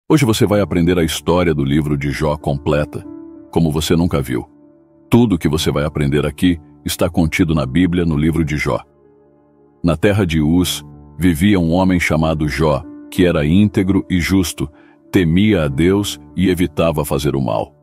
Hoje você vai aprender a história do livro de Jó completa, como você nunca viu. Tudo o que você vai aprender aqui está contido na Bíblia no livro de Jó. Na terra de Uz, vivia um homem chamado Jó, que era íntegro e justo, temia a Deus e evitava fazer o mal.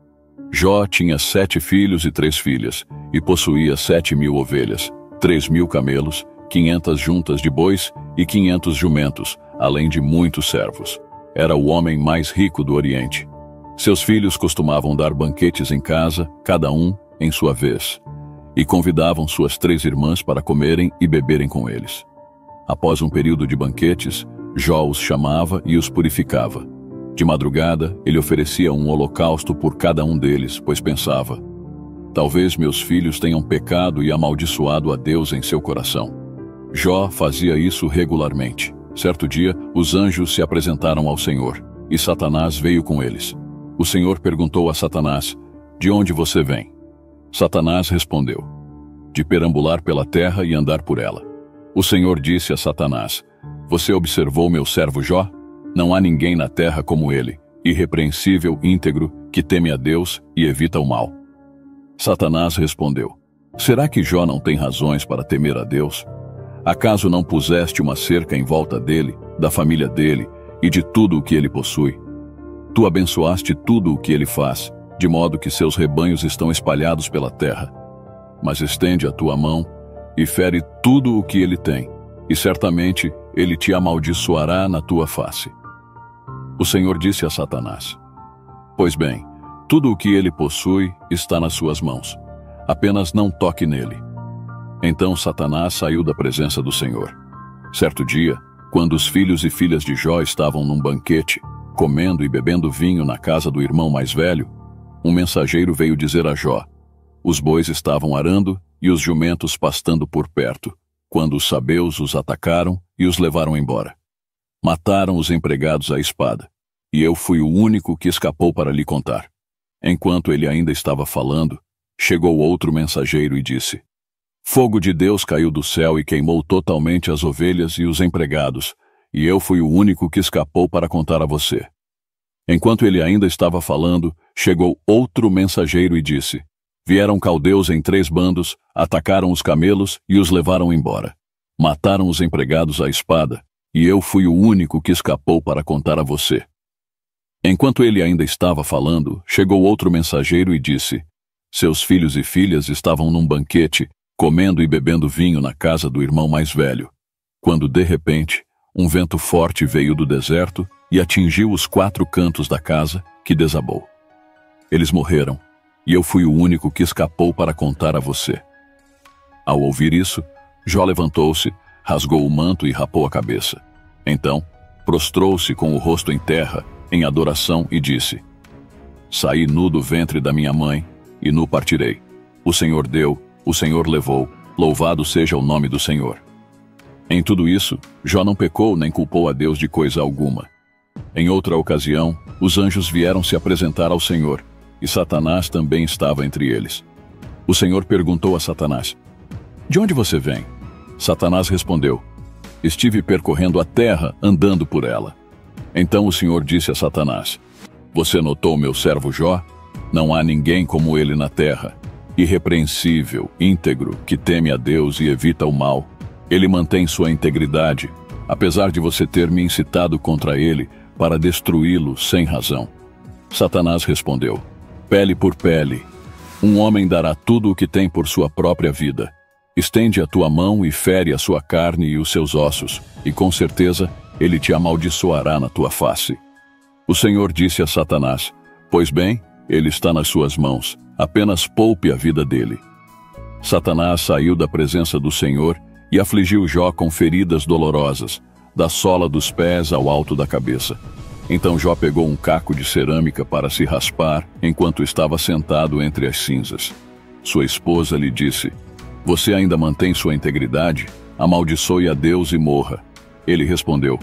Jó tinha 7 filhos e 3 filhas, e possuía 7.000 ovelhas, 3.000 camelos, 500 juntas de bois e 500 jumentos, além de muitos servos. Era o homem mais rico do Oriente. Seus filhos costumavam dar banquetes em casa, cada um em sua vez, e convidavam suas 3 irmãs para comerem e beberem com eles. Após um período de banquetes, Jó os chamava e os purificava. De madrugada, ele oferecia um holocausto por cada um deles, pois pensava: talvez meus filhos tenham pecado e amaldiçoado a Deus em seu coração. Jó fazia isso regularmente. Certo dia, os anjos se apresentaram ao Senhor, e Satanás veio com eles. O Senhor perguntou a Satanás: de onde você vem? Satanás respondeu: de perambular pela terra e andar por ela. O Senhor disse a Satanás: você observou meu servo Jó? Não há ninguém na terra como ele, irrepreensível, íntegro, que teme a Deus e evita o mal. Satanás respondeu: será que Jó não tem razões para temer a Deus? Acaso não puseste uma cerca em volta dele, da família dele e de tudo o que ele possui? Tu abençoaste tudo o que ele faz, de modo que seus rebanhos estão espalhados pela terra. Mas estende a tua mão e fere tudo o que ele tem, e certamente ele te amaldiçoará na tua face. O Senhor disse a Satanás: pois bem, tudo o que ele possui está nas suas mãos. Apenas não toque nele. Então Satanás saiu da presença do Senhor. Certo dia, quando os filhos e filhas de Jó estavam num banquete, comendo e bebendo vinho na casa do irmão mais velho, um mensageiro veio dizer a Jó: os bois estavam arando e os jumentos pastando por perto, quando os sabeus os atacaram e os levaram embora. Mataram os empregados à espada, e eu fui o único que escapou para lhe contar. Enquanto ele ainda estava falando, chegou outro mensageiro e disse: fogo de Deus caiu do céu e queimou totalmente as ovelhas e os empregados, e eu fui o único que escapou para contar a você. Enquanto ele ainda estava falando, chegou outro mensageiro e disse: vieram caldeus em 3 bandos, atacaram os camelos e os levaram embora. Mataram os empregados à espada, e eu fui o único que escapou para contar a você. Enquanto ele ainda estava falando, chegou outro mensageiro e disse: seus filhos e filhas estavam num banquete, comendo e bebendo vinho na casa do irmão mais velho, quando de repente um vento forte veio do deserto e atingiu os 4 cantos da casa, que desabou. Eles morreram, e eu fui o único que escapou para contar a você. Ao ouvir isso, Jó levantou-se, rasgou o manto e rapou a cabeça. Então, prostrou-se com o rosto em terra, em adoração, e disse: saí nu do ventre da minha mãe, e nu partirei. O Senhor deu, o Senhor levou, louvado seja o nome do Senhor. Em tudo isso, Jó não pecou nem culpou a Deus de coisa alguma. Em outra ocasião, os anjos vieram se apresentar ao Senhor, e Satanás também estava entre eles. O Senhor perguntou a Satanás: de onde você vem? Satanás respondeu: estive percorrendo a terra, andando por ela. Então o Senhor disse a Satanás: você notou meu servo Jó? Não há ninguém como ele na terra, irrepreensível, íntegro, que teme a Deus e evita o mal. Ele mantém sua integridade, apesar de você ter me incitado contra ele para destruí-lo sem razão. Satanás respondeu: pele por pele. Um homem dará tudo o que tem por sua própria vida. Estende a tua mão e fere a sua carne e os seus ossos, e com certeza ele te amaldiçoará na tua face. O Senhor disse a Satanás: pois bem, ele está nas suas mãos, apenas poupe a vida dele. Satanás saiu da presença do Senhor e afligiu Jó com feridas dolorosas, da sola dos pés ao alto da cabeça. Então Jó pegou um caco de cerâmica para se raspar enquanto estava sentado entre as cinzas. Sua esposa lhe disse: você ainda mantém sua integridade? Amaldiçoe a Deus e morra. Ele respondeu: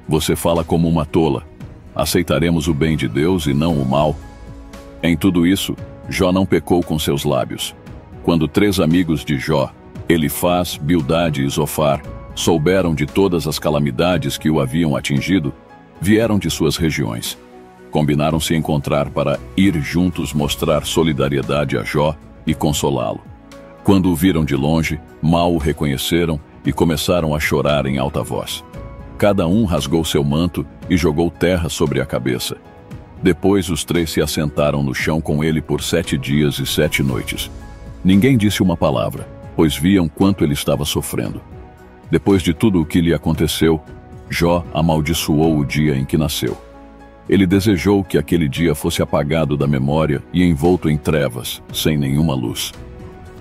você fala como uma tola. Aceitaremos o bem de Deus e não o mal? Em tudo isso, Jó não pecou com seus lábios. Quando 3 amigos de Jó, Elifaz, Bildade e Zofar, souberam de todas as calamidades que o haviam atingido, vieram de suas regiões. Combinaram se encontrar para ir juntos mostrar solidariedade a Jó e consolá-lo. Quando o viram de longe, mal o reconheceram e começaram a chorar em alta voz. Cada um rasgou seu manto e jogou terra sobre a cabeça. Depois os três se assentaram no chão com ele por 7 dias e 7 noites. Ninguém disse uma palavra, pois viam quanto ele estava sofrendo. Depois de tudo o que lhe aconteceu, Jó amaldiçoou o dia em que nasceu. Ele desejou que aquele dia fosse apagado da memória e envolto em trevas, sem nenhuma luz.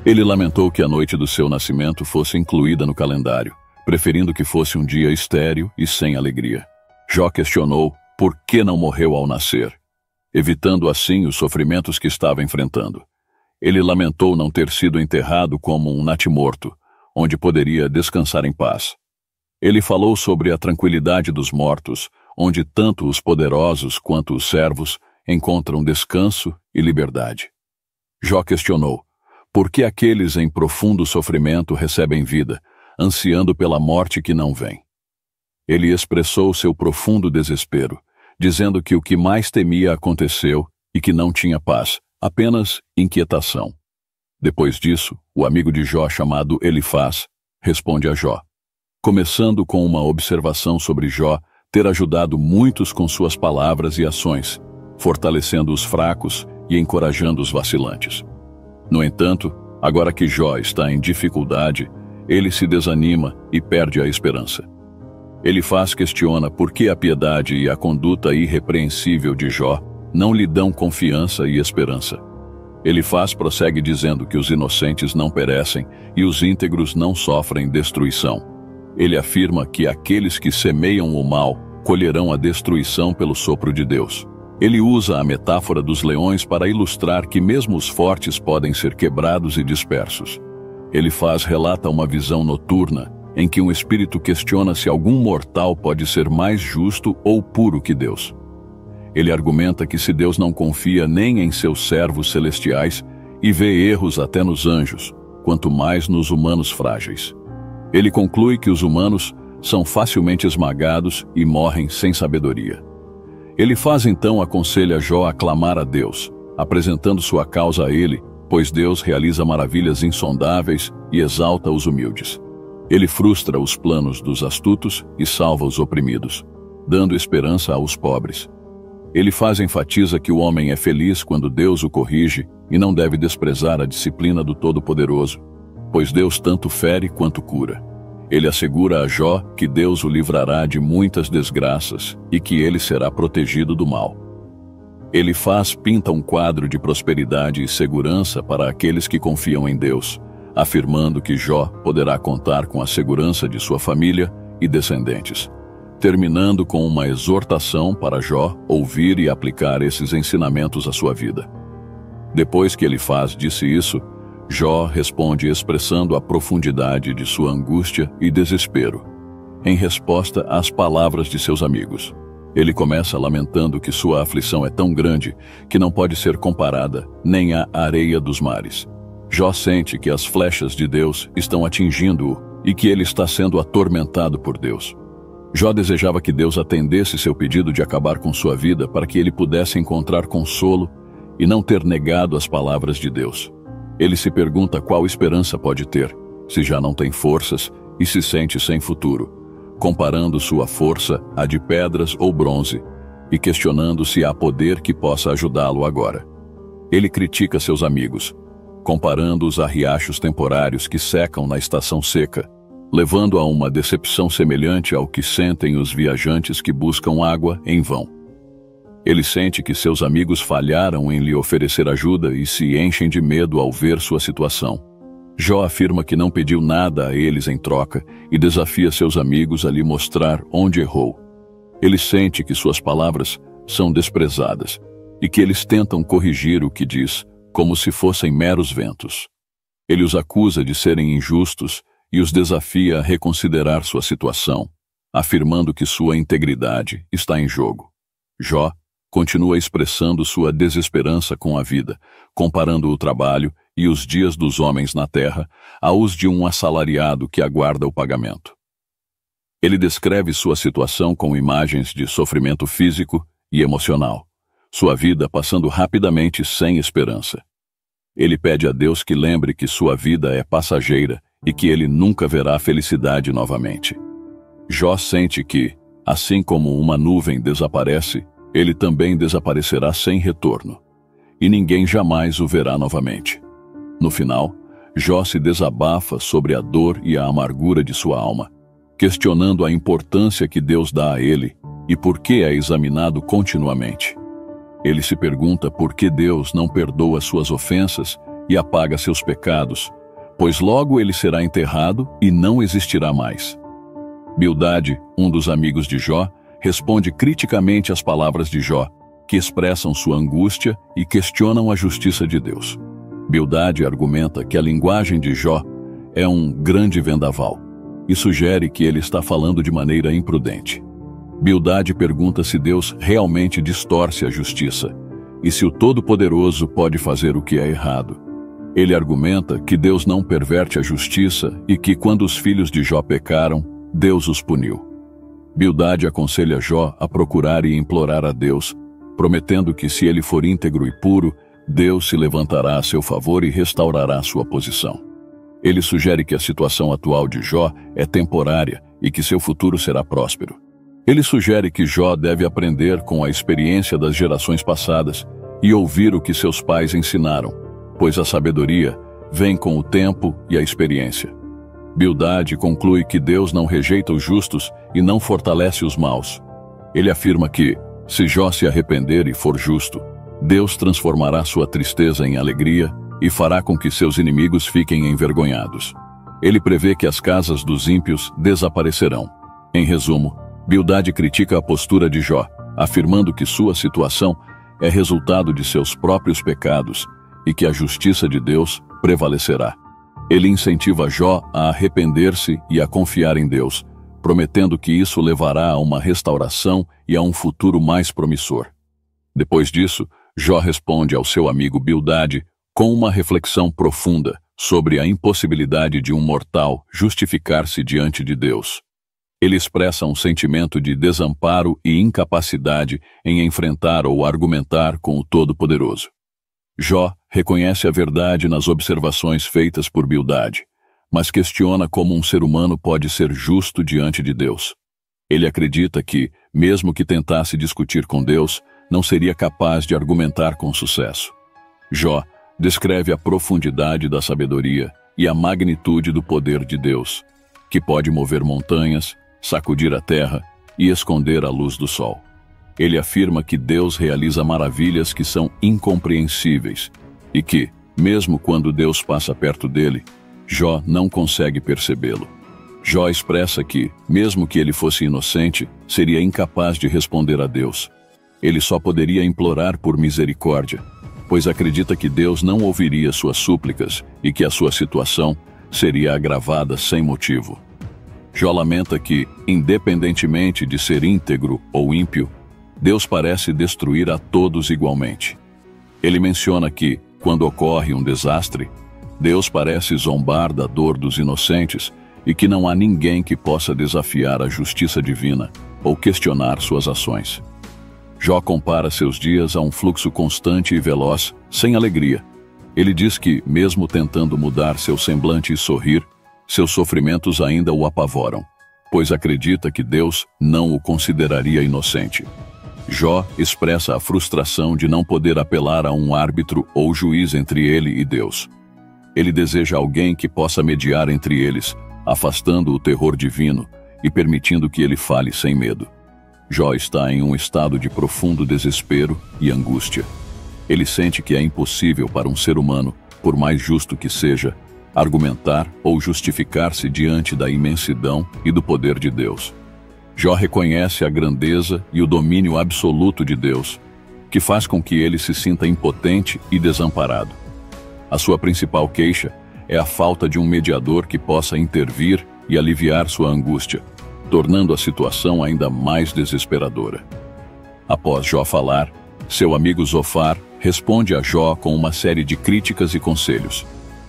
Ele lamentou que a noite do seu nascimento fosse incluída no calendário, preferindo que fosse um dia estéril e sem alegria. Jó questionou por que não morreu ao nascer, evitando assim os sofrimentos que estava enfrentando. Ele lamentou não ter sido enterrado como um natimorto, onde poderia descansar em paz. Ele falou sobre a tranquilidade dos mortos, onde tanto os poderosos quanto os servos encontram descanso e liberdade. Jó questionou por que aqueles em profundo sofrimento recebem vida, ansiando pela morte que não vem. Ele expressou seu profundo desespero, dizendo que o que mais temia aconteceu e que não tinha paz, apenas inquietação. Depois disso, o amigo de Jó, chamado Elifaz, responde a Jó, começando com uma observação sobre Jó ter ajudado muitos com suas palavras e ações, fortalecendo os fracos e encorajando os vacilantes. No entanto, agora que Jó está em dificuldade, ele se desanima e perde a esperança. Elifaz questiona por que a piedade e a conduta irrepreensível de Jó não lhe dão confiança e esperança. Elifaz prossegue dizendo que os inocentes não perecem e os íntegros não sofrem destruição. Ele afirma que aqueles que semeiam o mal colherão a destruição pelo sopro de Deus. Ele usa a metáfora dos leões para ilustrar que mesmo os fortes podem ser quebrados e dispersos. Elifaz relata uma visão noturna em que um espírito questiona se algum mortal pode ser mais justo ou puro que Deus. Ele argumenta que se Deus não confia nem em seus servos celestiais e vê erros até nos anjos, quanto mais nos humanos frágeis. Ele conclui que os humanos são facilmente esmagados e morrem sem sabedoria. Elifaz então aconselha Jó a clamar a Deus, apresentando sua causa a ele, pois Deus realiza maravilhas insondáveis e exalta os humildes. Ele frustra os planos dos astutos e salva os oprimidos, dando esperança aos pobres. Elifaz enfatiza que o homem é feliz quando Deus o corrige e não deve desprezar a disciplina do Todo-Poderoso, pois Deus tanto fere quanto cura. Ele assegura a Jó que Deus o livrará de muitas desgraças e que ele será protegido do mal. Elifaz pinta um quadro de prosperidade e segurança para aqueles que confiam em Deus, afirmando que Jó poderá contar com a segurança de sua família e descendentes, terminando com uma exortação para Jó ouvir e aplicar esses ensinamentos à sua vida. Depois que Elifaz disse isso, Jó responde expressando a profundidade de sua angústia e desespero, em resposta às palavras de seus amigos. Ele começa lamentando que sua aflição é tão grande que não pode ser comparada nem à areia dos mares. Jó sente que as flechas de Deus estão atingindo-o e que ele está sendo atormentado por Deus. Jó desejava que Deus atendesse seu pedido de acabar com sua vida para que ele pudesse encontrar consolo e não ter negado as palavras de Deus. Ele se pergunta qual esperança pode ter, se já não tem forças e se sente sem futuro, comparando sua força à de pedras ou bronze e questionando se há poder que possa ajudá-lo agora. Ele critica seus amigos, comparando-os a riachos temporários que secam na estação seca, levando a uma decepção semelhante ao que sentem os viajantes que buscam água em vão. Ele sente que seus amigos falharam em lhe oferecer ajuda e se enchem de medo ao ver sua situação. Jó afirma que não pediu nada a eles em troca e desafia seus amigos a lhe mostrar onde errou. Ele sente que suas palavras são desprezadas e que eles tentam corrigir o que diz, como se fossem meros ventos. Ele os acusa de serem injustos e os desafia a reconsiderar sua situação, afirmando que sua integridade está em jogo. Jó continua expressando sua desesperança com a vida, comparando o trabalho e os dias dos homens na terra aos de um assalariado que aguarda o pagamento. Ele descreve sua situação com imagens de sofrimento físico e emocional, sua vida passando rapidamente sem esperança. Ele pede a Deus que lembre que sua vida é passageira e que ele nunca verá felicidade novamente. Jó sente que, assim como uma nuvem desaparece, ele também desaparecerá sem retorno, e ninguém jamais o verá novamente. No final, Jó se desabafa sobre a dor e a amargura de sua alma, questionando a importância que Deus dá a ele e por que é examinado continuamente. Ele se pergunta por que Deus não perdoa suas ofensas e apaga seus pecados, pois logo ele será enterrado e não existirá mais. Bildade, um dos amigos de Jó, responde criticamente às palavras de Jó, que expressam sua angústia e questionam a justiça de Deus. Bildade argumenta que a linguagem de Jó é um grande vendaval e sugere que ele está falando de maneira imprudente. Bildade pergunta se Deus realmente distorce a justiça e se o Todo-Poderoso pode fazer o que é errado. Ele argumenta que Deus não perverte a justiça e que, quando os filhos de Jó pecaram, Deus os puniu. Bildade aconselha Jó a procurar e implorar a Deus, prometendo que, se ele for íntegro e puro, Deus se levantará a seu favor e restaurará sua posição. Ele sugere que a situação atual de Jó é temporária e que seu futuro será próspero. Ele sugere que Jó deve aprender com a experiência das gerações passadas e ouvir o que seus pais ensinaram, pois a sabedoria vem com o tempo e a experiência. Bildade conclui que Deus não rejeita os justos e não fortalece os maus. Ele afirma que, se Jó se arrepender e for justo, Deus transformará sua tristeza em alegria e fará com que seus inimigos fiquem envergonhados. Ele prevê que as casas dos ímpios desaparecerão. Em resumo, Bildade critica a postura de Jó, afirmando que sua situação é resultado de seus próprios pecados e que a justiça de Deus prevalecerá. Ele incentiva Jó a arrepender-se e a confiar em Deus, prometendo que isso levará a uma restauração e a um futuro mais promissor. Depois disso, Jó responde ao seu amigo Bildade com uma reflexão profunda sobre a impossibilidade de um mortal justificar-se diante de Deus. Ele expressa um sentimento de desamparo e incapacidade em enfrentar ou argumentar com o Todo-Poderoso. Jó reconhece a verdade nas observações feitas por Bildade, mas questiona como um ser humano pode ser justo diante de Deus. Ele acredita que, mesmo que tentasse discutir com Deus, não seria capaz de argumentar com sucesso. Jó descreve a profundidade da sabedoria e a magnitude do poder de Deus, que pode mover montanhas, sacudir a terra e esconder a luz do sol. Ele afirma que Deus realiza maravilhas que são incompreensíveis e que, mesmo quando Deus passa perto dele, Jó não consegue percebê-lo. Jó expressa que, mesmo que ele fosse inocente, seria incapaz de responder a Deus. Ele só poderia implorar por misericórdia, pois acredita que Deus não ouviria suas súplicas e que a sua situação seria agravada sem motivo. Jó lamenta que, independentemente de ser íntegro ou ímpio, Deus parece destruir a todos igualmente. Ele menciona que, quando ocorre um desastre, Deus parece zombar da dor dos inocentes e que não há ninguém que possa desafiar a justiça divina ou questionar suas ações. Jó compara seus dias a um fluxo constante e veloz, sem alegria. Ele diz que, mesmo tentando mudar seu semblante e sorrir, seus sofrimentos ainda o apavoram, pois acredita que Deus não o consideraria inocente. Jó expressa a frustração de não poder apelar a um árbitro ou juiz entre ele e Deus. Ele deseja alguém que possa mediar entre eles, afastando o terror divino e permitindo que ele fale sem medo. Jó está em um estado de profundo desespero e angústia. Ele sente que é impossível para um ser humano, por mais justo que seja, argumentar ou justificar-se diante da imensidão e do poder de Deus. Jó reconhece a grandeza e o domínio absoluto de Deus, que faz com que ele se sinta impotente e desamparado. A sua principal queixa é a falta de um mediador que possa intervir e aliviar sua angústia, tornando a situação ainda mais desesperadora. Após Jó falar, seu amigo Zofar responde a Jó com uma série de críticas e conselhos.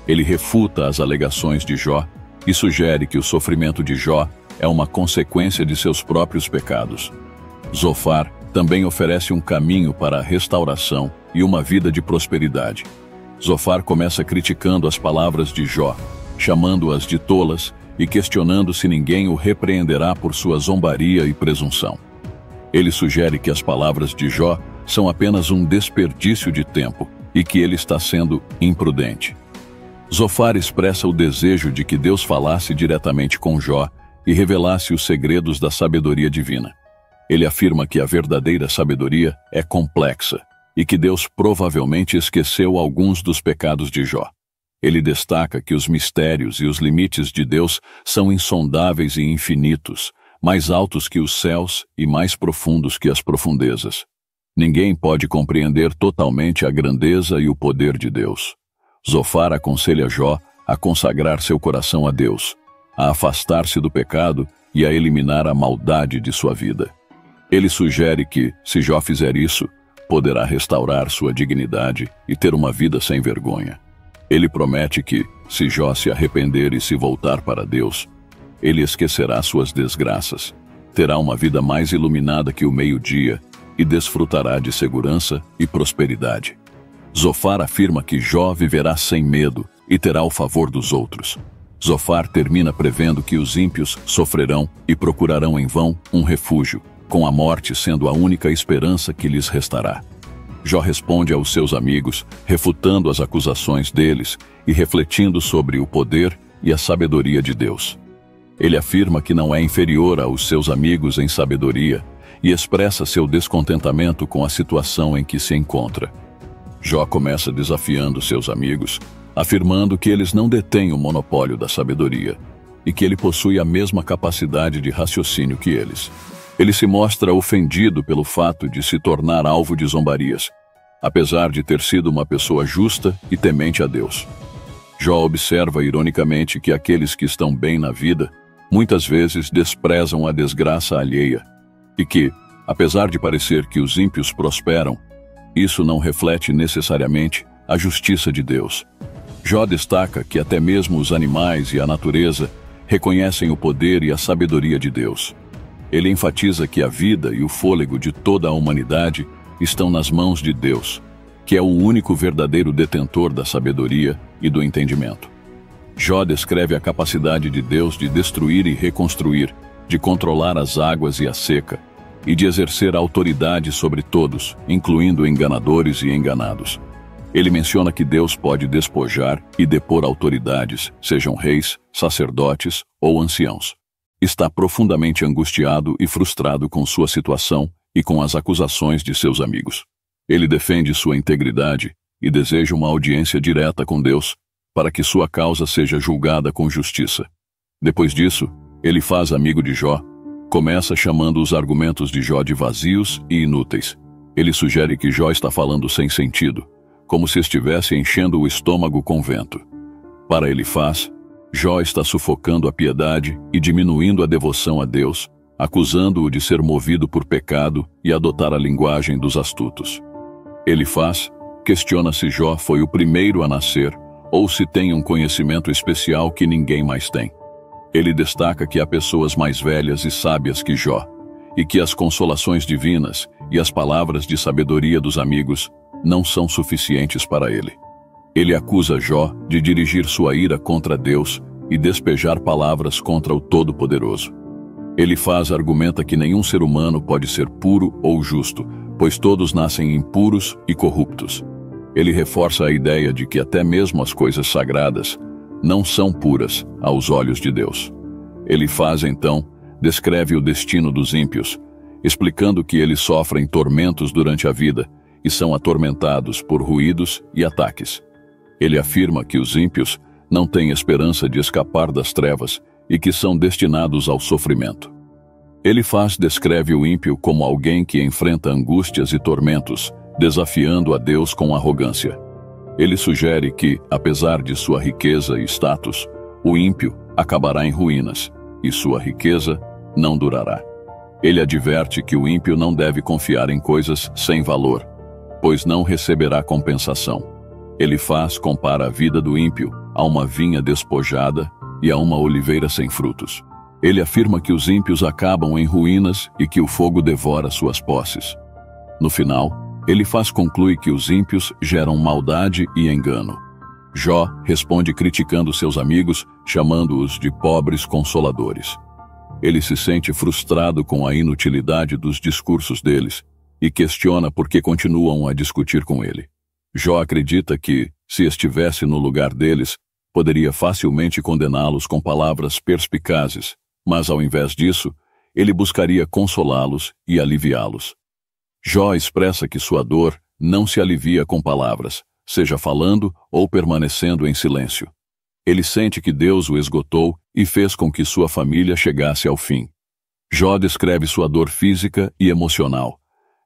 Ele refuta as alegações de Jó e sugere que o sofrimento de Jó é uma consequência de seus próprios pecados. Zofar também oferece um caminho para a restauração e uma vida de prosperidade. Zofar começa criticando as palavras de Jó, chamando-as de tolas e questionando se ninguém o repreenderá por sua zombaria e presunção. Ele sugere que as palavras de Jó são apenas um desperdício de tempo e que ele está sendo imprudente. Zofar expressa o desejo de que Deus falasse diretamente com Jó e revelasse os segredos da sabedoria divina. Ele afirma que a verdadeira sabedoria é complexa e que Deus provavelmente esqueceu alguns dos pecados de Jó. Ele destaca que os mistérios e os limites de Deus são insondáveis e infinitos, mais altos que os céus e mais profundos que as profundezas. Ninguém pode compreender totalmente a grandeza e o poder de Deus. Zofar aconselha Jó a consagrar seu coração a Deus, a afastar-se do pecado e a eliminar a maldade de sua vida. Ele sugere que, se Jó fizer isso, poderá restaurar sua dignidade e ter uma vida sem vergonha. Ele promete que, se Jó se arrepender e se voltar para Deus, ele esquecerá suas desgraças, terá uma vida mais iluminada que o meio-dia e desfrutará de segurança e prosperidade. Zofar afirma que Jó viverá sem medo e terá o favor dos outros. Zofar termina prevendo que os ímpios sofrerão e procurarão em vão um refúgio, com a morte sendo a única esperança que lhes restará. Jó responde aos seus amigos, refutando as acusações deles e refletindo sobre o poder e a sabedoria de Deus. Ele afirma que não é inferior aos seus amigos em sabedoria e expressa seu descontentamento com a situação em que se encontra. Jó começa desafiando seus amigos, afirmando que eles não detêm o monopólio da sabedoria e que ele possui a mesma capacidade de raciocínio que eles. Ele se mostra ofendido pelo fato de se tornar alvo de zombarias, apesar de ter sido uma pessoa justa e temente a Deus. Jó observa ironicamente que aqueles que estão bem na vida muitas vezes desprezam a desgraça alheia e que, apesar de parecer que os ímpios prosperam, isso não reflete necessariamente a justiça de Deus. Jó destaca que até mesmo os animais e a natureza reconhecem o poder e a sabedoria de Deus. Ele enfatiza que a vida e o fôlego de toda a humanidade estão nas mãos de Deus, que é o único verdadeiro detentor da sabedoria e do entendimento. Jó descreve a capacidade de Deus de destruir e reconstruir, de controlar as águas e a seca, e de exercer autoridade sobre todos, incluindo enganadores e enganados. Ele menciona que Deus pode despojar e depor autoridades, sejam reis, sacerdotes ou anciãos. Está profundamente angustiado e frustrado com sua situação e com as acusações de seus amigos. Ele defende sua integridade e deseja uma audiência direta com Deus para que sua causa seja julgada com justiça. Depois disso, ele faz amigo de Jó, começa chamando os argumentos de Jó de vazios e inúteis. Ele sugere que Jó está falando sem sentido, como se estivesse enchendo o estômago com vento. Para Elifaz, Jó está sufocando a piedade e diminuindo a devoção a Deus, acusando-o de ser movido por pecado e adotar a linguagem dos astutos. Elifaz questiona se Jó foi o primeiro a nascer ou se tem um conhecimento especial que ninguém mais tem. Ele destaca que há pessoas mais velhas e sábias que Jó, e que as consolações divinas e as palavras de sabedoria dos amigos não são suficientes para ele. Ele acusa Jó de dirigir sua ira contra Deus e despejar palavras contra o Todo-Poderoso. Elifaz argumenta que nenhum ser humano pode ser puro ou justo, pois todos nascem impuros e corruptos. Ele reforça a ideia de que até mesmo as coisas sagradas não são puras aos olhos de Deus. Elifaz, então, descreve o destino dos ímpios, explicando que eles sofrem tormentos durante a vida e são atormentados por ruídos e ataques. Ele afirma que os ímpios não têm esperança de escapar das trevas e que são destinados ao sofrimento. Elifaz descreve o ímpio como alguém que enfrenta angústias e tormentos, desafiando a Deus com arrogância. Ele sugere que, apesar de sua riqueza e status, o ímpio acabará em ruínas, e sua riqueza não durará. Ele adverte que o ímpio não deve confiar em coisas sem valor, pois não receberá compensação. Elifaz compara a vida do ímpio a uma vinha despojada e a uma oliveira sem frutos. Ele afirma que os ímpios acabam em ruínas e que o fogo devora suas posses. No final, Elifaz conclui que os ímpios geram maldade e engano. Jó responde criticando seus amigos, chamando-os de pobres consoladores. Ele se sente frustrado com a inutilidade dos discursos deles e questiona por que continuam a discutir com ele. Jó acredita que, se estivesse no lugar deles, poderia facilmente condená-los com palavras perspicazes, mas ao invés disso, ele buscaria consolá-los e aliviá-los. Jó expressa que sua dor não se alivia com palavras, seja falando ou permanecendo em silêncio. Ele sente que Deus o esgotou e fez com que sua família chegasse ao fim. Jó descreve sua dor física e emocional,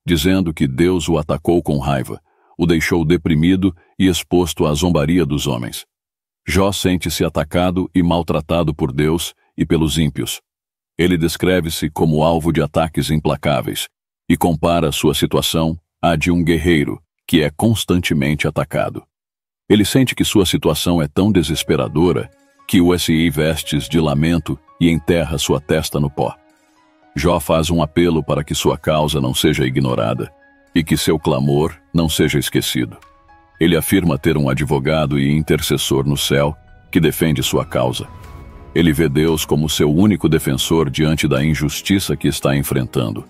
dizendo que Deus o atacou com raiva, o deixou deprimido e exposto à zombaria dos homens. Jó sente-se atacado e maltratado por Deus e pelos ímpios. Ele descreve-se como alvo de ataques implacáveis e compara sua situação à de um guerreiro que é constantemente atacado. Ele sente que sua situação é tão desesperadora que se vestes de lamento e enterra sua testa no pó. Jó faz um apelo para que sua causa não seja ignorada e que seu clamor não seja esquecido. Ele afirma ter um advogado e intercessor no céu que defende sua causa. Ele vê Deus como seu único defensor diante da injustiça que está enfrentando.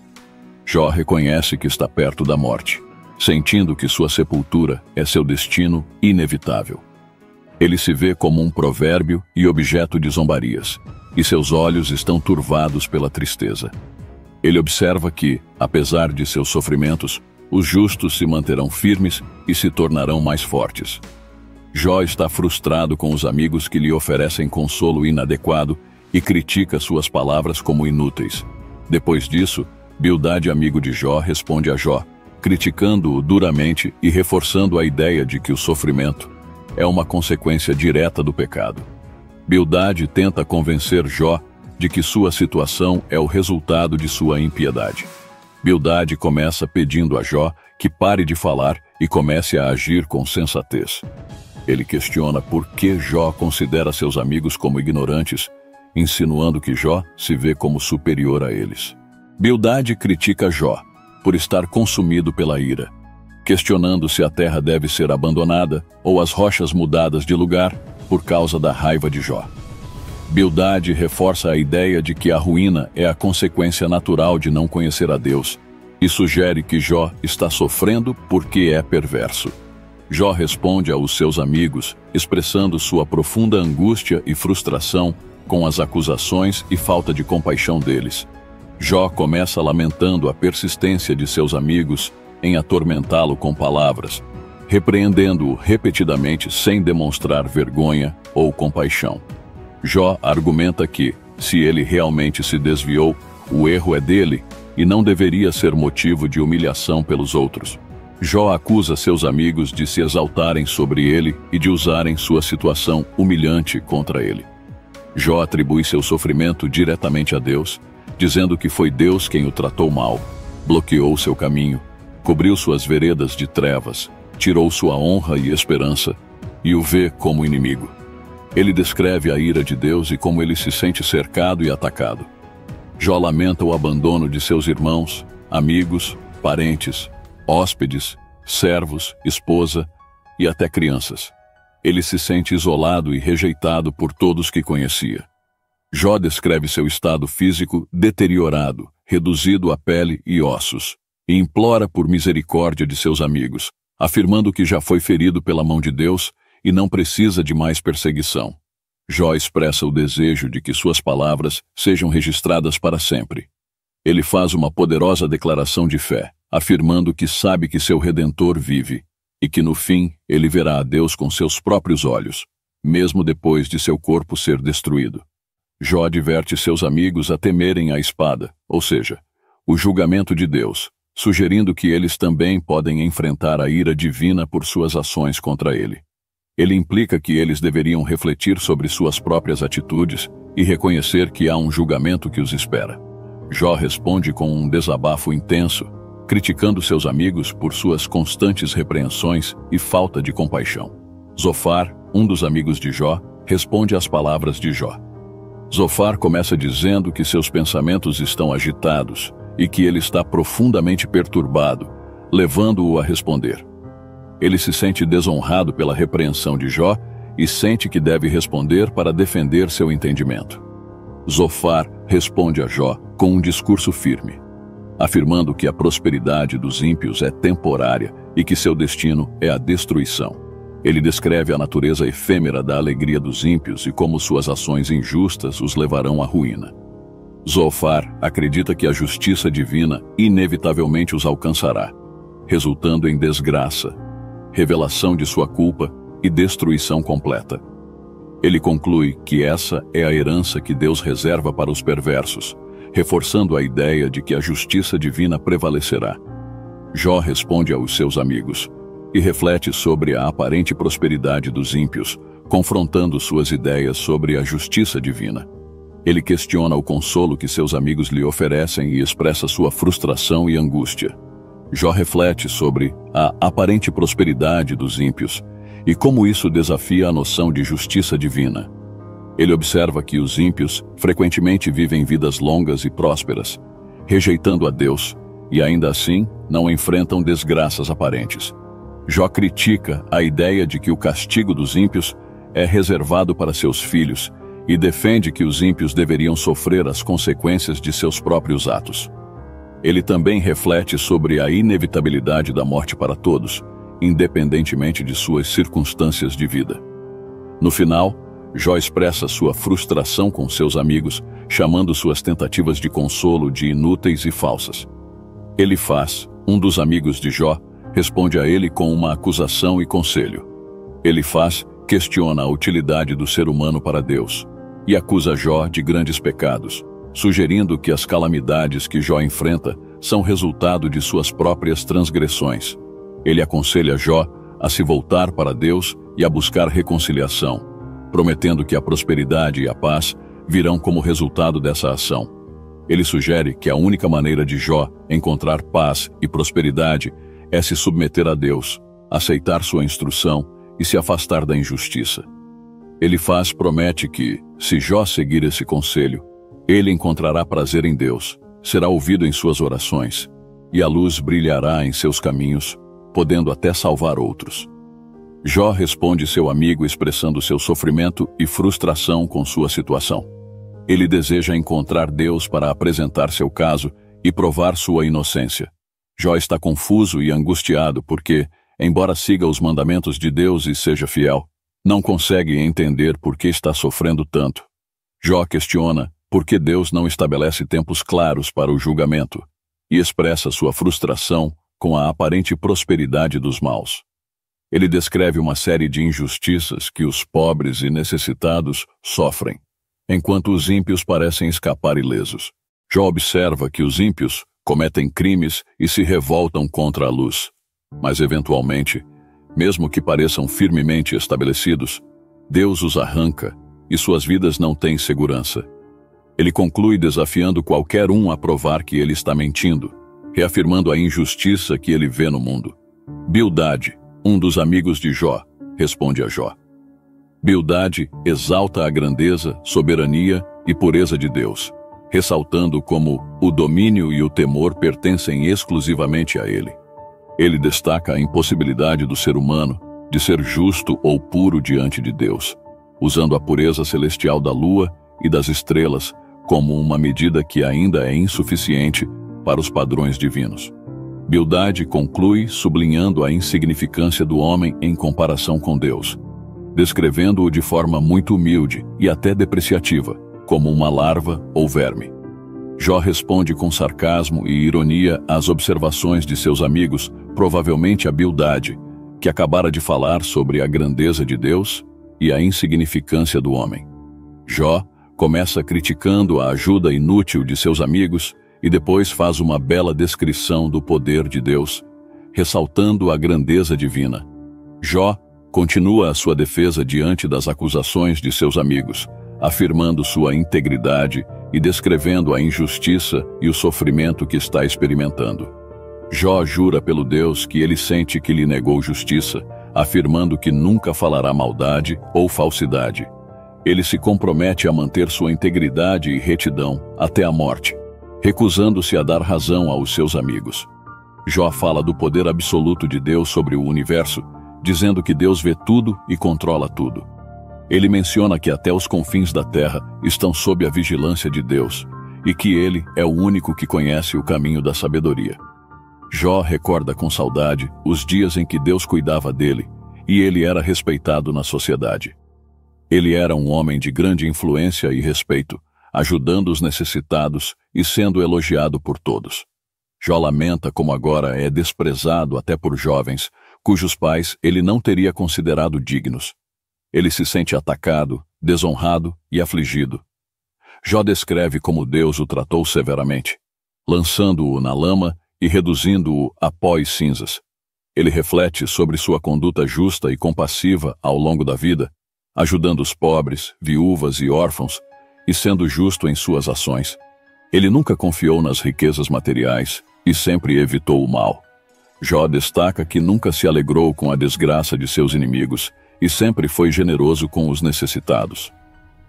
Jó reconhece que está perto da morte, sentindo que sua sepultura é seu destino inevitável. Ele se vê como um provérbio e objeto de zombarias, e seus olhos estão turvados pela tristeza. Ele observa que, apesar de seus sofrimentos, os justos se manterão firmes e se tornarão mais fortes. Jó está frustrado com os amigos que lhe oferecem consolo inadequado e critica suas palavras como inúteis. Depois disso, Bildade, amigo de Jó, responde a Jó, criticando-o duramente e reforçando a ideia de que o sofrimento é uma consequência direta do pecado. Bildade tenta convencer Jó de que sua situação é o resultado de sua impiedade. Bildade começa pedindo a Jó que pare de falar e comece a agir com sensatez. Ele questiona por que Jó considera seus amigos como ignorantes, insinuando que Jó se vê como superior a eles. Bildade critica Jó por estar consumido pela ira, questionando se a terra deve ser abandonada ou as rochas mudadas de lugar por causa da raiva de Jó. Bildade reforça a ideia de que a ruína é a consequência natural de não conhecer a Deus e sugere que Jó está sofrendo porque é perverso. Jó responde aos seus amigos, expressando sua profunda angústia e frustração com as acusações e falta de compaixão deles. Jó começa lamentando a persistência de seus amigos em atormentá-lo com palavras, repreendendo-o repetidamente sem demonstrar vergonha ou compaixão. Jó argumenta que, se ele realmente se desviou, o erro é dele e não deveria ser motivo de humilhação pelos outros. Jó acusa seus amigos de se exaltarem sobre ele e de usarem sua situação humilhante contra ele. Jó atribui seu sofrimento diretamente a Deus, dizendo que foi Deus quem o tratou mal, bloqueou seu caminho, cobriu suas veredas de trevas, tirou sua honra e esperança e o vê como inimigo. Ele descreve a ira de Deus e como ele se sente cercado e atacado. Jó lamenta o abandono de seus irmãos, amigos, parentes, hóspedes, servos, esposa e até crianças. Ele se sente isolado e rejeitado por todos que conhecia. Jó descreve seu estado físico deteriorado, reduzido a pele e ossos, e implora por misericórdia de seus amigos, afirmando que já foi ferido pela mão de Deus e não precisa de mais perseguição. Jó expressa o desejo de que suas palavras sejam registradas para sempre. Ele faz uma poderosa declaração de fé, afirmando que sabe que seu Redentor vive e que no fim ele verá a Deus com seus próprios olhos, mesmo depois de seu corpo ser destruído. Jó adverte seus amigos a temerem a espada, ou seja, o julgamento de Deus, sugerindo que eles também podem enfrentar a ira divina por suas ações contra ele. Ele implica que eles deveriam refletir sobre suas próprias atitudes e reconhecer que há um julgamento que os espera. Jó responde com um desabafo intenso, criticando seus amigos por suas constantes repreensões e falta de compaixão. Zofar, um dos amigos de Jó, responde às palavras de Jó. Zofar começa dizendo que seus pensamentos estão agitados e que ele está profundamente perturbado, levando-o a responder. Ele se sente desonrado pela repreensão de Jó e sente que deve responder para defender seu entendimento. Zofar responde a Jó com um discurso firme, afirmando que a prosperidade dos ímpios é temporária e que seu destino é a destruição. Ele descreve a natureza efêmera da alegria dos ímpios e como suas ações injustas os levarão à ruína. Zofar acredita que a justiça divina inevitavelmente os alcançará, resultando em desgraça, revelação de sua culpa e destruição completa. Ele conclui que essa é a herança que Deus reserva para os perversos, reforçando a ideia de que a justiça divina prevalecerá. Jó responde aos seus amigos e reflete sobre a aparente prosperidade dos ímpios, confrontando suas ideias sobre a justiça divina. Ele questiona o consolo que seus amigos lhe oferecem e expressa sua frustração e angústia. Jó reflete sobre a aparente prosperidade dos ímpios e como isso desafia a noção de justiça divina. Ele observa que os ímpios frequentemente vivem vidas longas e prósperas, rejeitando a Deus, e ainda assim não enfrentam desgraças aparentes. Jó critica a ideia de que o castigo dos ímpios é reservado para seus filhos e defende que os ímpios deveriam sofrer as consequências de seus próprios atos. Ele também reflete sobre a inevitabilidade da morte para todos, independentemente de suas circunstâncias de vida. No final, Jó expressa sua frustração com seus amigos, chamando suas tentativas de consolo de inúteis e falsas. Elifaz, um dos amigos de Jó, responde a ele com uma acusação e conselho. Elifaz questiona a utilidade do ser humano para Deus e acusa Jó de grandes pecados, sugerindo que as calamidades que Jó enfrenta são resultado de suas próprias transgressões. Ele aconselha Jó a se voltar para Deus e a buscar reconciliação, prometendo que a prosperidade e a paz virão como resultado dessa ação. Ele sugere que a única maneira de Jó encontrar paz e prosperidade é se submeter a Deus, aceitar sua instrução e se afastar da injustiça. Elifaz promete que, se Jó seguir esse conselho, ele encontrará prazer em Deus, será ouvido em suas orações, e a luz brilhará em seus caminhos, podendo até salvar outros. Jó responde seu amigo expressando seu sofrimento e frustração com sua situação. Ele deseja encontrar Deus para apresentar seu caso e provar sua inocência. Jó está confuso e angustiado porque, embora siga os mandamentos de Deus e seja fiel, não consegue entender por que está sofrendo tanto. Jó questiona por que Deus não estabelece tempos claros para o julgamento e expressa sua frustração com a aparente prosperidade dos maus. Ele descreve uma série de injustiças que os pobres e necessitados sofrem, enquanto os ímpios parecem escapar ilesos. Jó observa que os ímpios cometem crimes e se revoltam contra a luz, mas eventualmente, mesmo que pareçam firmemente estabelecidos, Deus os arranca e suas vidas não têm segurança. Ele conclui desafiando qualquer um a provar que ele está mentindo, reafirmando a injustiça que ele vê no mundo. Bildade, um dos amigos de Jó, responde a Jó. Bildade exalta a grandeza, soberania e pureza de Deus, ressaltando como o domínio e o temor pertencem exclusivamente a ele. Ele destaca a impossibilidade do ser humano de ser justo ou puro diante de Deus, usando a pureza celestial da lua e das estrelas como uma medida que ainda é insuficiente para os padrões divinos. Bildade conclui sublinhando a insignificância do homem em comparação com Deus, descrevendo-o de forma muito humilde e até depreciativa, como uma larva ou verme. Jó responde com sarcasmo e ironia às observações de seus amigos, provavelmente a Bildade, que acabara de falar sobre a grandeza de Deus e a insignificância do homem. Jó começa criticando a ajuda inútil de seus amigos e depois faz uma bela descrição do poder de Deus, ressaltando a grandeza divina. Jó continua a sua defesa diante das acusações de seus amigos, afirmando sua integridade e descrevendo a injustiça e o sofrimento que está experimentando. Jó jura pelo Deus que ele sente que lhe negou justiça, afirmando que nunca falará maldade ou falsidade. Ele se compromete a manter sua integridade e retidão até a morte, recusando-se a dar razão aos seus amigos. Jó fala do poder absoluto de Deus sobre o universo, dizendo que Deus vê tudo e controla tudo. Ele menciona que até os confins da terra estão sob a vigilância de Deus e que ele é o único que conhece o caminho da sabedoria. Jó recorda com saudade os dias em que Deus cuidava dele e ele era respeitado na sociedade. Ele era um homem de grande influência e respeito, ajudando os necessitados e sendo elogiado por todos. Jó lamenta como agora é desprezado até por jovens, cujos pais ele não teria considerado dignos. Ele se sente atacado, desonrado e afligido. Jó descreve como Deus o tratou severamente, lançando-o na lama e reduzindo-o a pó e cinzas. Ele reflete sobre sua conduta justa e compassiva ao longo da vida, ajudando os pobres, viúvas e órfãos, e sendo justo em suas ações. Ele nunca confiou nas riquezas materiais e sempre evitou o mal. Jó destaca que nunca se alegrou com a desgraça de seus inimigos e sempre foi generoso com os necessitados.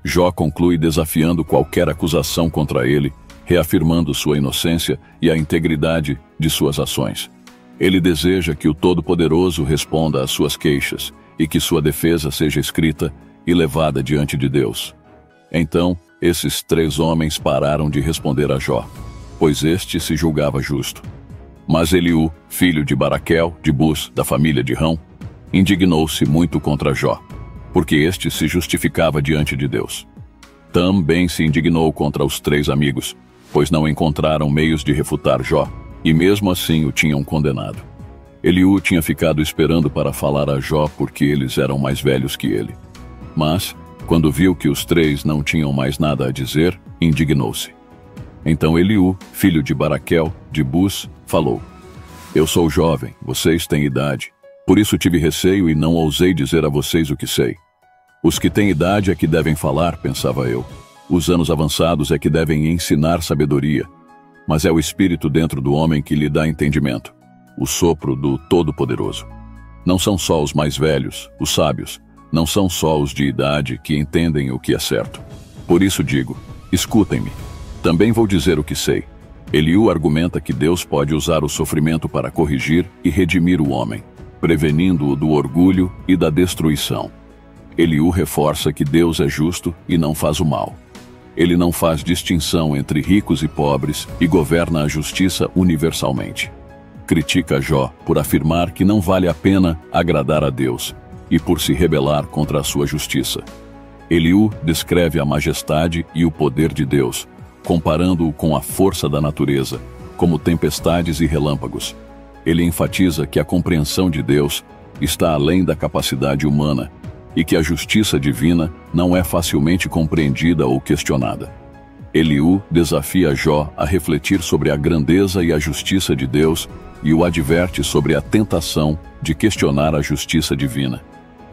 Jó conclui desafiando qualquer acusação contra ele, reafirmando sua inocência e a integridade de suas ações. Ele deseja que o Todo-Poderoso responda às suas queixas e que sua defesa seja escrita e levada diante de Deus. Então, esses 3 homens pararam de responder a Jó, pois este se julgava justo. Mas Eliú, filho de Baraquel, de Bus, da família de Rão, indignou-se muito contra Jó, porque este se justificava diante de Deus. Também se indignou contra os 3 amigos, pois não encontraram meios de refutar Jó, e mesmo assim o tinham condenado. Eliú tinha ficado esperando para falar a Jó porque eles eram mais velhos que ele. Mas, quando viu que os 3 não tinham mais nada a dizer, indignou-se. Então Eliú, filho de Baraquel, de Bus, falou: Eu sou jovem, vocês têm idade. Por isso tive receio e não ousei dizer a vocês o que sei. Os que têm idade é que devem falar, pensava eu. Os anos avançados é que devem ensinar sabedoria. Mas é o Espírito dentro do homem que lhe dá entendimento, o sopro do Todo-Poderoso. Não são só os mais velhos, os sábios, não são só os de idade que entendem o que é certo. Por isso digo, escutem-me. Também vou dizer o que sei. Eliú argumenta que Deus pode usar o sofrimento para corrigir e redimir o homem, prevenindo-o do orgulho e da destruição. Eliú reforça que Deus é justo e não faz o mal. Ele não faz distinção entre ricos e pobres e governa a justiça universalmente. Critica Jó por afirmar que não vale a pena agradar a Deus e por se rebelar contra a sua justiça. Eliú descreve a majestade e o poder de Deus, comparando-o com a força da natureza, como tempestades e relâmpagos. Ele enfatiza que a compreensão de Deus está além da capacidade humana e que a justiça divina não é facilmente compreendida ou questionada. Eliú desafia Jó a refletir sobre a grandeza e a justiça de Deus e o adverte sobre a tentação de questionar a justiça divina.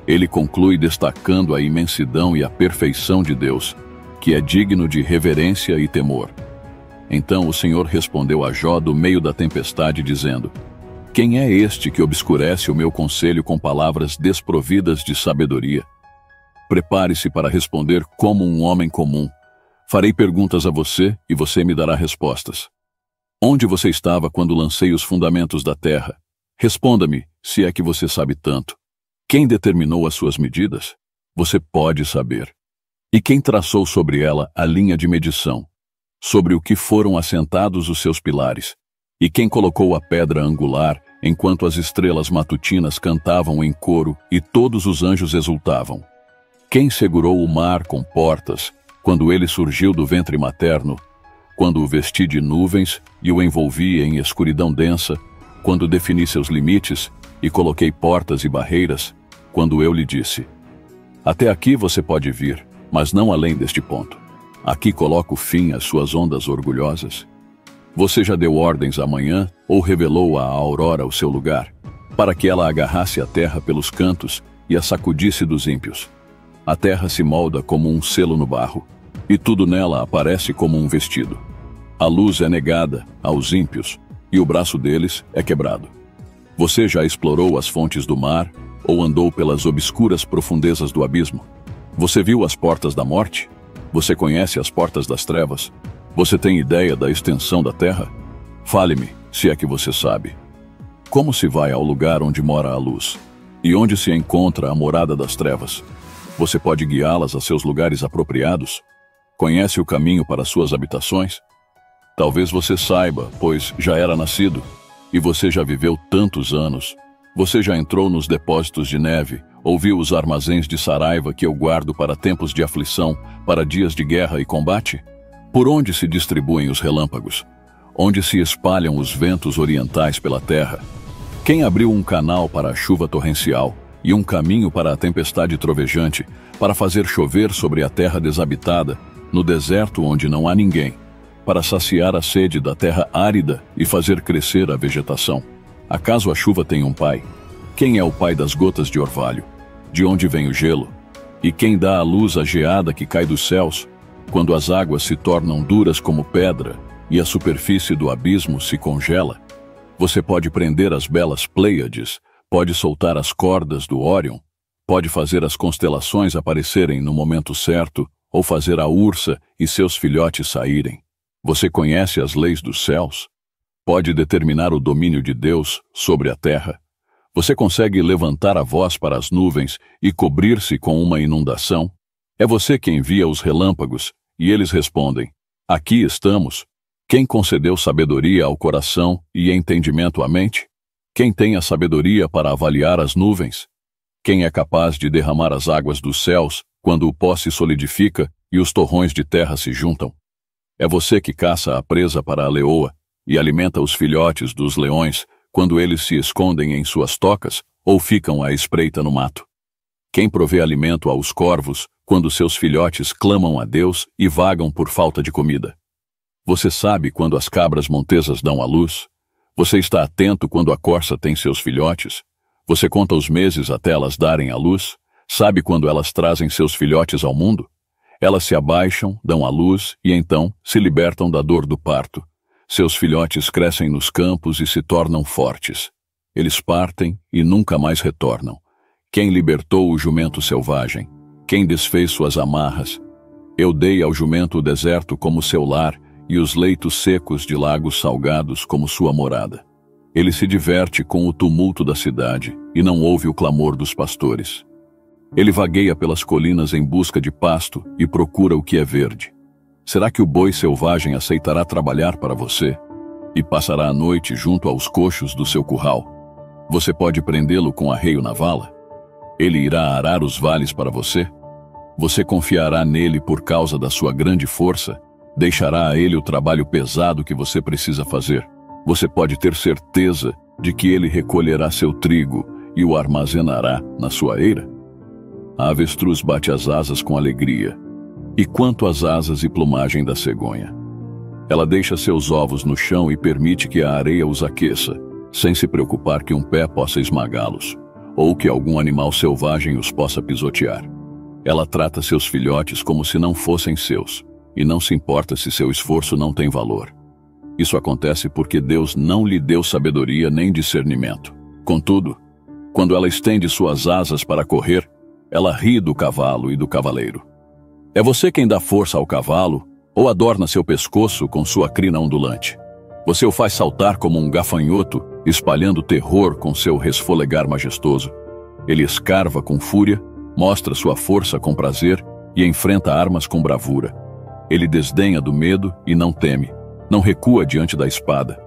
Ele conclui destacando a imensidão e a perfeição de Deus, que é digno de reverência e temor. Então o Senhor respondeu a Jó do meio da tempestade, dizendo: Quem é este que obscurece o meu conselho com palavras desprovidas de sabedoria? Prepare-se para responder como um homem comum. Farei perguntas a você e você me dará respostas. Onde você estava quando lancei os fundamentos da terra? Responda-me, se é que você sabe tanto. Quem determinou as suas medidas? Você pode saber. E quem traçou sobre ela a linha de medição? Sobre o que foram assentados os seus pilares? E quem colocou a pedra angular, enquanto as estrelas matutinas cantavam em coro e todos os anjos exultavam? Quem segurou o mar com portas, quando ele surgiu do ventre materno, quando o vesti de nuvens e o envolvi em escuridão densa, quando defini seus limites e coloquei portas e barreiras, quando eu lhe disse: Até aqui você pode vir, mas não além deste ponto. Aqui coloco fim às suas ondas orgulhosas. Você já deu ordens à manhã ou revelou à aurora o seu lugar, para que ela agarrasse a terra pelos cantos e a sacudisse dos ímpios. A terra se molda como um selo no barro, e tudo nela aparece como um vestido. A luz é negada aos ímpios, e o braço deles é quebrado. Você já explorou as fontes do mar, ou andou pelas obscuras profundezas do abismo? Você viu as portas da morte? Você conhece as portas das trevas? Você tem ideia da extensão da terra? Fale-me, se é que você sabe. Como se vai ao lugar onde mora a luz? E onde se encontra a morada das trevas? Você pode guiá-las a seus lugares apropriados? Conhece o caminho para suas habitações? Talvez você saiba, pois já era nascido, e você já viveu tantos anos. Você já entrou nos depósitos de neve, ouviu os armazéns de saraiva que eu guardo para tempos de aflição, para dias de guerra e combate? Por onde se distribuem os relâmpagos? Onde se espalham os ventos orientais pela terra? Quem abriu um canal para a chuva torrencial e um caminho para a tempestade trovejante, para fazer chover sobre a terra desabitada, no deserto onde não há ninguém, para saciar a sede da terra árida e fazer crescer a vegetação? Acaso a chuva tem um pai? Quem é o pai das gotas de orvalho? De onde vem o gelo? E quem dá à luz a geada que cai dos céus, quando as águas se tornam duras como pedra e a superfície do abismo se congela? Você pode prender as belas Pleiades, pode soltar as cordas do Órion, pode fazer as constelações aparecerem no momento certo ou fazer a Ursa e seus filhotes saírem. Você conhece as leis dos céus? Pode determinar o domínio de Deus sobre a terra? Você consegue levantar a voz para as nuvens e cobrir-se com uma inundação? É você quem envia os relâmpagos, e eles respondem: aqui estamos. Quem concedeu sabedoria ao coração e entendimento à mente? Quem tem a sabedoria para avaliar as nuvens? Quem é capaz de derramar as águas dos céus quando o pó se solidifica e os torrões de terra se juntam? É você que caça a presa para a leoa e alimenta os filhotes dos leões quando eles se escondem em suas tocas ou ficam à espreita no mato? Quem provê alimento aos corvos quando seus filhotes clamam a Deus e vagam por falta de comida? Você sabe quando as cabras montesas dão à luz? Você está atento quando a corça tem seus filhotes? Você conta os meses até elas darem à luz? Sabe quando elas trazem seus filhotes ao mundo? Elas se abaixam, dão à luz e então se libertam da dor do parto. Seus filhotes crescem nos campos e se tornam fortes. Eles partem e nunca mais retornam. Quem libertou o jumento selvagem? Quem desfez suas amarras? Eu dei ao jumento o deserto como seu lar e os leitos secos de lagos salgados como sua morada. Ele se diverte com o tumulto da cidade e não ouve o clamor dos pastores. Ele vagueia pelas colinas em busca de pasto e procura o que é verde. Será que o boi selvagem aceitará trabalhar para você e passará a noite junto aos coxos do seu curral? Você pode prendê-lo com arreio na vala? Ele irá arar os vales para você? Você confiará nele por causa da sua grande força? Deixará a ele o trabalho pesado que você precisa fazer? Você pode ter certeza de que ele recolherá seu trigo e o armazenará na sua eira? A avestruz bate as asas com alegria. E quanto às asas e plumagem da cegonha? Ela deixa seus ovos no chão e permite que a areia os aqueça, sem se preocupar que um pé possa esmagá-los, ou que algum animal selvagem os possa pisotear. Ela trata seus filhotes como se não fossem seus, e não se importa se seu esforço não tem valor. Isso acontece porque Deus não lhe deu sabedoria nem discernimento. Contudo, quando ela estende suas asas para correr, ela ri do cavalo e do cavaleiro. É você quem dá força ao cavalo ou adorna seu pescoço com sua crina ondulante? Você o faz saltar como um gafanhoto, espalhando terror com seu resfolegar majestoso. Ele escarva com fúria, mostra sua força com prazer e enfrenta armas com bravura. Ele desdenha do medo e não teme, não recua diante da espada.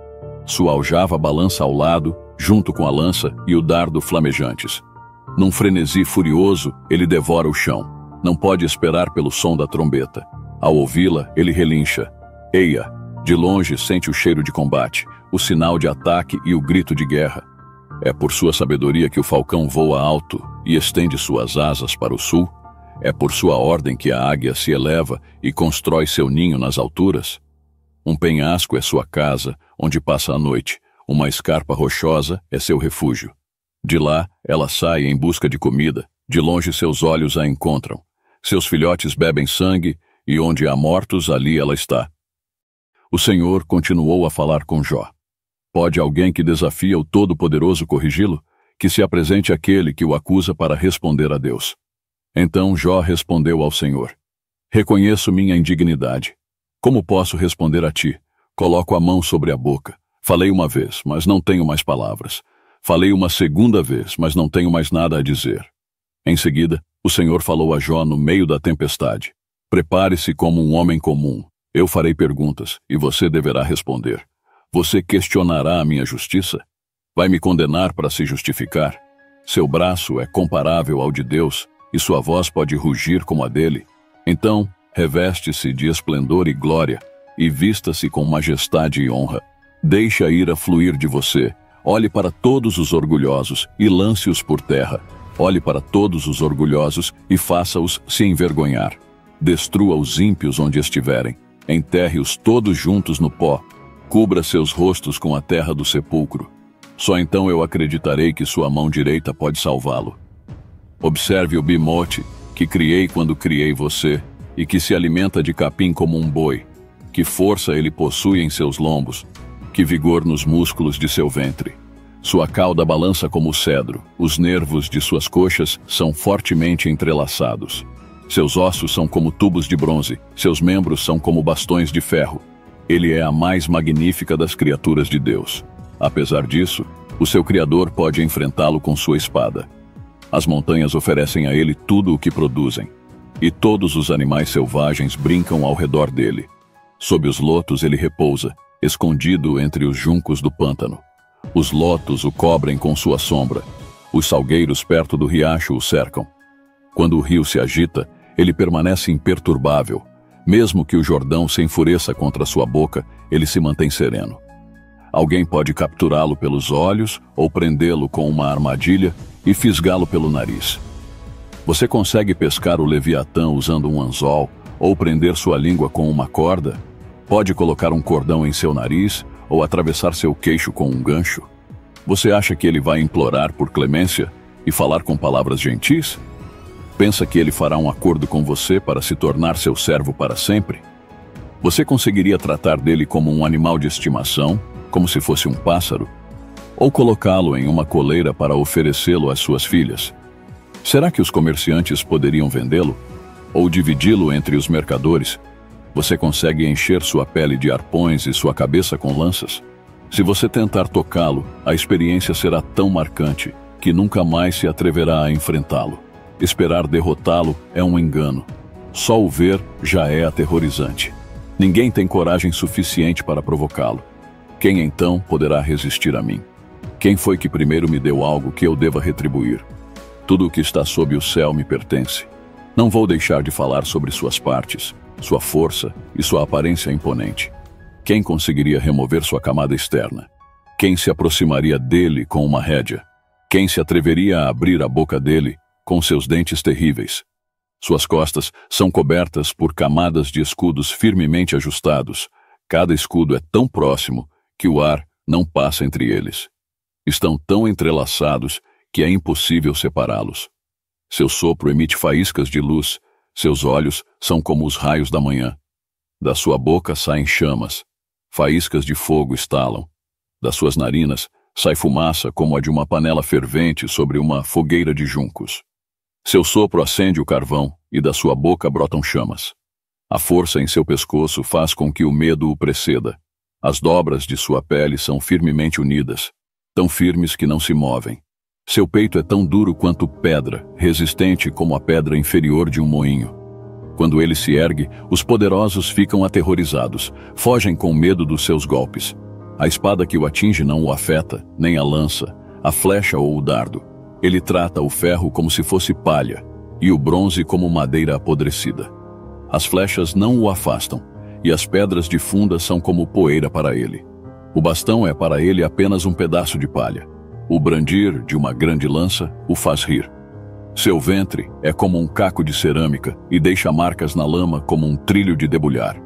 Sua aljava balança ao lado, junto com a lança e o dardo flamejantes. Num frenesi furioso, ele devora o chão. Não pode esperar pelo som da trombeta. Ao ouvi-la, ele relincha. Eia! De longe sente o cheiro de combate, o sinal de ataque e o grito de guerra. É por sua sabedoria que o falcão voa alto e estende suas asas para o sul? É por sua ordem que a águia se eleva e constrói seu ninho nas alturas? Um penhasco é sua casa, onde passa a noite. Uma escarpa rochosa é seu refúgio. De lá, ela sai em busca de comida. De longe seus olhos a encontram. Seus filhotes bebem sangue, e onde há mortos, ali ela está. O Senhor continuou a falar com Jó. Pode alguém que desafia o Todo-Poderoso corrigi-lo? Que se apresente aquele que o acusa para responder a Deus. Então Jó respondeu ao Senhor: reconheço minha indignidade. Como posso responder a ti? Coloco a mão sobre a boca. Falei uma vez, mas não tenho mais palavras. Falei uma segunda vez, mas não tenho mais nada a dizer. Em seguida, o Senhor falou a Jó no meio da tempestade. Prepare-se como um homem comum. Eu farei perguntas, e você deverá responder. Você questionará a minha justiça? Vai me condenar para se justificar? Seu braço é comparável ao de Deus, e sua voz pode rugir como a dele. Então, reveste-se de esplendor e glória, e vista-se com majestade e honra. Deixe a ira fluir de você. Olhe para todos os orgulhosos e lance-os por terra. Olhe para todos os orgulhosos e faça-os se envergonhar. Destrua os ímpios onde estiverem. Enterre-os todos juntos no pó. Cubra seus rostos com a terra do sepulcro. Só então eu acreditarei que sua mão direita pode salvá-lo. Observe o bimote, que criei quando criei você, e que se alimenta de capim como um boi. Que força ele possui em seus lombos, que vigor nos músculos de seu ventre. Sua cauda balança como o cedro, os nervos de suas coxas são fortemente entrelaçados. Seus ossos são como tubos de bronze, seus membros são como bastões de ferro. Ele é a mais magnífica das criaturas de Deus. Apesar disso, o seu Criador pode enfrentá-lo com sua espada. As montanhas oferecem a ele tudo o que produzem, e todos os animais selvagens brincam ao redor dele. Sob os lotos ele repousa, escondido entre os juncos do pântano. Os lotos o cobrem com sua sombra. Os salgueiros perto do riacho o cercam. Quando o rio se agita, ele permanece imperturbável. Mesmo que o Jordão se enfureça contra sua boca, ele se mantém sereno. Alguém pode capturá-lo pelos olhos ou prendê-lo com uma armadilha e fisgá-lo pelo nariz. Você consegue pescar o Leviatã usando um anzol ou prender sua língua com uma corda? Pode colocar um cordão em seu nariz ou atravessar seu queixo com um gancho? Você acha que ele vai implorar por clemência e falar com palavras gentis? Pensa que ele fará um acordo com você para se tornar seu servo para sempre? Você conseguiria tratar dele como um animal de estimação, como se fosse um pássaro? Ou colocá-lo em uma coleira para oferecê-lo às suas filhas? Será que os comerciantes poderiam vendê-lo? Ou dividi-lo entre os mercadores? Você consegue encher sua pele de arpões e sua cabeça com lanças? Se você tentar tocá-lo, a experiência será tão marcante que nunca mais se atreverá a enfrentá-lo. Esperar derrotá-lo é um engano. Só o ver já é aterrorizante. Ninguém tem coragem suficiente para provocá-lo. Quem então poderá resistir a mim? Quem foi que primeiro me deu algo que eu deva retribuir? Tudo o que está sob o céu me pertence. Não vou deixar de falar sobre suas partes, sua força e sua aparência imponente. Quem conseguiria remover sua camada externa? Quem se aproximaria dele com uma rédea? Quem se atreveria a abrir a boca dele com seus dentes terríveis? Suas costas são cobertas por camadas de escudos firmemente ajustados. Cada escudo é tão próximo que o ar não passa entre eles. Estão tão entrelaçados que é impossível separá-los. Seu sopro emite faíscas de luz, seus olhos são como os raios da manhã. Da sua boca saem chamas, faíscas de fogo estalam. Das suas narinas sai fumaça como a de uma panela fervente sobre uma fogueira de juncos. Seu sopro acende o carvão e da sua boca brotam chamas. A força em seu pescoço faz com que o medo o preceda. As dobras de sua pele são firmemente unidas, tão firmes que não se movem. Seu peito é tão duro quanto pedra, resistente como a pedra inferior de um moinho. Quando ele se ergue, os poderosos ficam aterrorizados, fogem com medo dos seus golpes. A espada que o atinge não o afeta, nem a lança, a flecha ou o dardo. Ele trata o ferro como se fosse palha, e o bronze como madeira apodrecida. As flechas não o afastam, e as pedras de funda são como poeira para ele. O bastão é para ele apenas um pedaço de palha. O brandir de uma grande lança o faz rir. Seu ventre é como um caco de cerâmica e deixa marcas na lama como um trilho de debulhar.